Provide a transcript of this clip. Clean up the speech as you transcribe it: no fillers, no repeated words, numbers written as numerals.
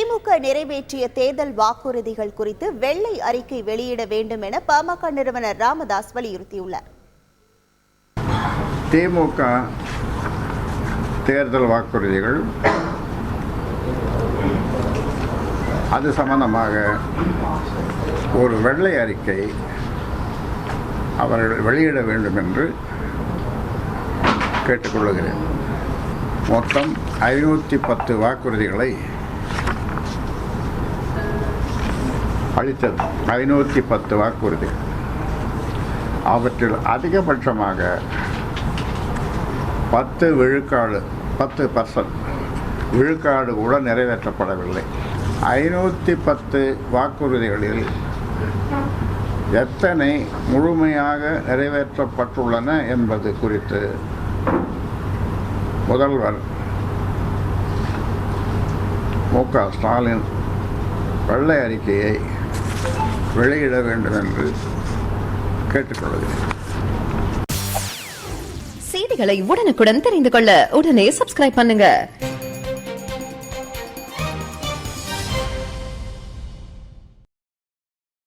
திமுக நிறைவேற்றிய தேர்தல் வாக்குறுதிகள் குறித்து வெள்ளை அறிக்கை வெளியிட வேண்டும் என பாமக நிறுவனர் ராமதாஸ் வலியுறுத்தியுள்ளார். திமுக தேர்தல் வாக்குறுதிகள் அது சம்பந்தமாக ஒரு வெள்ளை அறிக்கை அவர்கள் வெளியிட வேண்டும் என்று கேட்டுக்கொள்கிறேன். மொத்தம் 510 வாக்குறுதிகளை அளித்தது. 510 வாக்குறுதிகள். அவற்றில் அதிகபட்சமாக 10% விழுக்காடு கூட நிறைவேற்றப்படவில்லை. 510 வாக்குறுதிகளில் எத்தனை முழுமையாக நிறைவேற்றப்பட்டுள்ளன என்பது குறித்து முதல்வர் மு.க. ஸ்டாலின் வெள்ளை அறிக்கையை வெளியிட வேண்டும் என்று கேட்டுக்கொள்கிறேன். செய்திகளை உடனுக்குடன் தெரிந்து கொள்ள உடனே சப்ஸ்கிரைப் பண்ணுங்க.